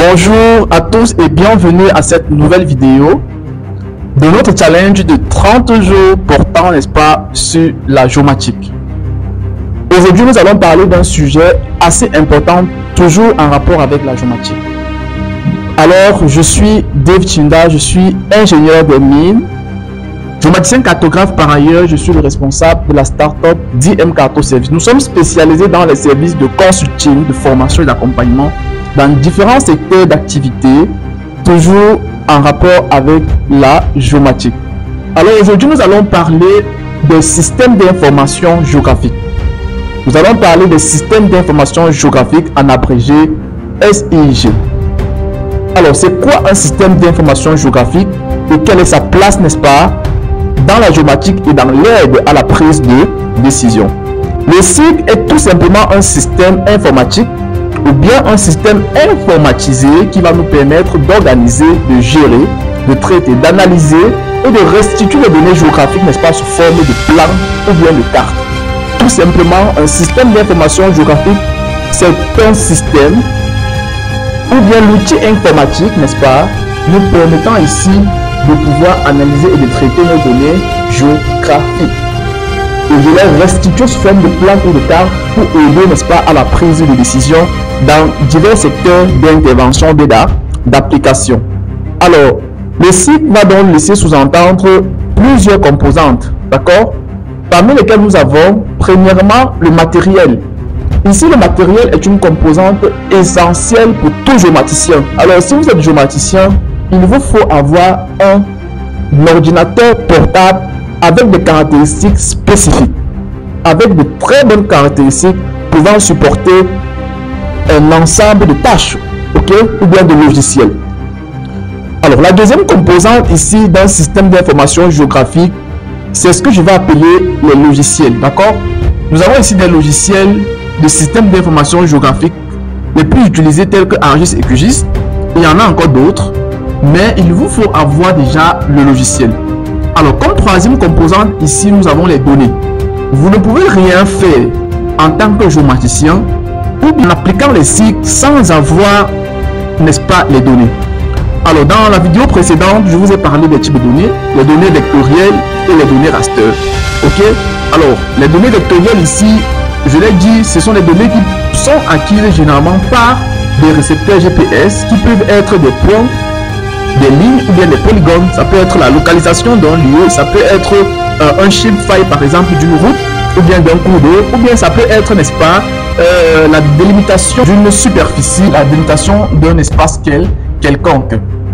Bonjour à tous et bienvenue à cette nouvelle vidéo de notre challenge de 30 jours portant, n'est-ce pas, sur la géomatique. Aujourd'hui, nous allons parler d'un sujet assez important, toujours en rapport avec la géomatique. Alors, je suis Dave Chinda, je suis ingénieur des mines, géomaticien cartographe par ailleurs, je suis le responsable de la start-up DM Carto Service. Nous sommes spécialisés dans les services de consulting, de formation et d'accompagnement dans différents secteurs d'activité, toujours en rapport avec la géomatique. Alors aujourd'hui, nous allons parler des systèmes d'information géographique. Nous allons parler des systèmes d'information géographique en abrégé SIG. Alors, c'est quoi un système d'information géographique et quelle est sa place, n'est-ce pas, dans la géomatique et dans l'aide à la prise de décision? Le SIG est tout simplement un système informatique ou bien un système informatisé qui va nous permettre d'organiser, de gérer, de traiter, d'analyser et de restituer les données géographiques, n'est-ce pas, sous forme de plan ou bien de carte. Tout simplement, un système d'information géographique, c'est un système ou bien l'outil informatique, n'est-ce pas, nous permettant ici de pouvoir analyser et de traiter nos données géographiques et de les restituer sous forme de plan ou de carte pour aider, n'est-ce pas, à la prise de décision dans divers secteurs d'intervention et d'application. Alors, le SIG va donc laisser sous-entendre plusieurs composantes, d'accord, parmi lesquelles nous avons premièrement le matériel. Ici, le matériel est une composante essentielle pour tout géomaticien. Alors, si vous êtes géomaticien, il vous faut avoir un ordinateur portable avec des caractéristiques spécifiques, avec de très bonnes caractéristiques pouvant supporter un ensemble de tâches, ok, ou bien de logiciels. Alors, la deuxième composante ici d'un système d'information géographique, c'est ce que je vais appeler les logiciels, d'accord? Nous avons ici des logiciels de systèmes d'information géographique les plus utilisés tels que ArcGIS et QGIS. Il y en a encore d'autres, mais il vous faut avoir déjà le logiciel. Alors, comme troisième composante, ici, nous avons les données. Vous ne pouvez rien faire en tant que géomaticien ou en appliquant les SIG sans avoir, n'est-ce pas, les données. Alors, dans la vidéo précédente, je vous ai parlé des types de données, les données vectorielles et les données raster. Ok? Alors, les données vectorielles ici, je l'ai dit, ce sont les données qui sont acquises généralement par des récepteurs GPS qui peuvent être des points, des lignes ou bien des polygones. Ça peut être la localisation d'un lieu, ça peut être un shapefile par exemple d'une route ou bien d'un cours d'eau, ou bien ça peut être, n'est-ce pas, la délimitation d'une superficie, la délimitation d'un espace quelconque.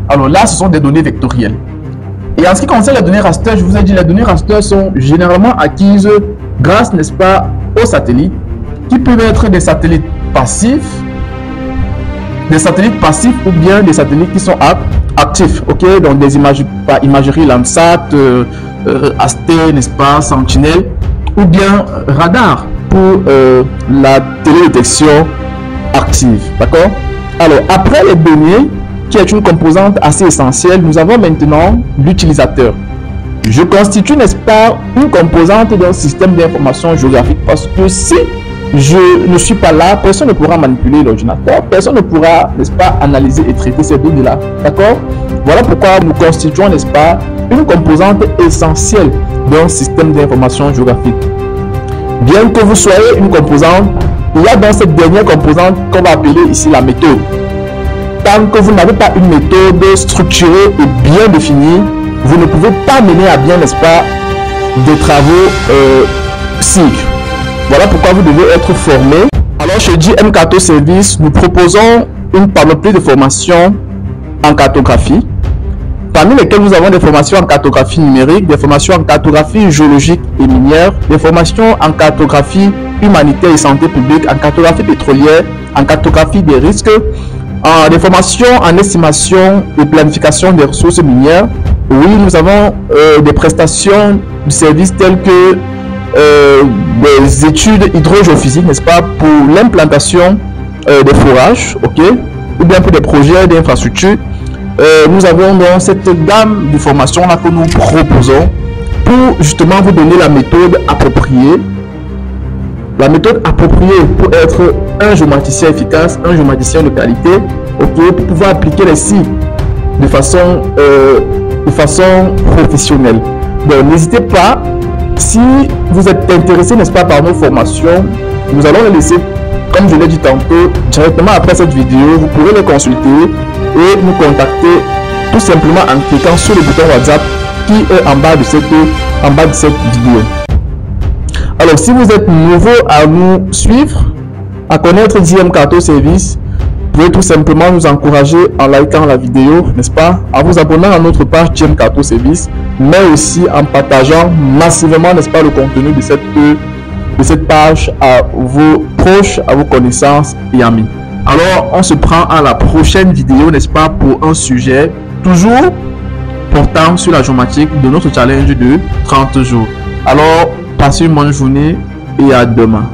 Alors là, ce sont des données vectorielles. Et en ce qui concerne les données raster, je vous ai dit, les données raster sont généralement acquises grâce, n'est-ce pas, aux satellites, qui peuvent être des satellites passifs ou bien des satellites qui sont actifs, ok, donc des imageries Landsat, Aster, n'est-ce pas, Sentinel, ou bien radar pour la télédétection active, d'accord? Alors, après les données, qui est une composante assez essentielle, nous avons maintenant l'utilisateur. Je constitue, n'est-ce pas, une composante d'un système d'information géographique parce que si je ne suis pas là, personne ne pourra manipuler l'ordinateur, personne ne pourra, n'est-ce pas, analyser et traiter ces données-là, d'accord? Voilà pourquoi nous constituons, n'est-ce pas, une composante essentielle d'un système d'information géographique. Bien que vous soyez une composante, il y a dans cette dernière composante qu'on va appeler ici la méthode. Tant que vous n'avez pas une méthode structurée et bien définie, vous ne pouvez pas mener à bien, n'est-ce pas, des travaux SIG. Voilà pourquoi vous devez être formé. Alors chez DM Carto Service, nous proposons une panoplie de formations en cartographie, parmi lesquelles nous avons des formations en cartographie numérique, des formations en cartographie géologique et minière, des formations en cartographie humanitaire et santé publique, en cartographie pétrolière, en cartographie des risques, des formations en estimation et planification des ressources minières. Oui, nous avons des prestations de services telles que des études hydrogéophysiques, n'est-ce pas, pour l'implantation des forages, ok, ou bien pour des projets d'infrastructure. Nous avons donc cette gamme de formations là que nous proposons pour justement vous donner la méthode appropriée La méthode appropriée pour être un géomaticien efficace, un géomaticien de qualité, ok, pour pouvoir appliquer les cycles de façon professionnelle. Donc n'hésitez pas, si vous êtes intéressé, n'est-ce pas, par nos formations, nous allons les laisser, comme je l'ai dit tantôt, directement après cette vidéo. Vous pourrez les consulter et nous contacter tout simplement en cliquant sur le bouton WhatsApp qui est en bas de cette vidéo. Alors, si vous êtes nouveau à nous suivre, à connaître JM Kato Service, vous pouvez tout simplement nous encourager en likant la vidéo, n'est-ce pas, en vous abonnant à notre page JM Kato Service, mais aussi en partageant massivement, n'est-ce pas, le contenu de cette page à vos proches, à vos connaissances et amis. Alors, on se prend à la prochaine vidéo, n'est-ce pas, pour un sujet toujours portant sur la géomatique de notre challenge de 30 jours. Alors, passez une bonne journée et à demain.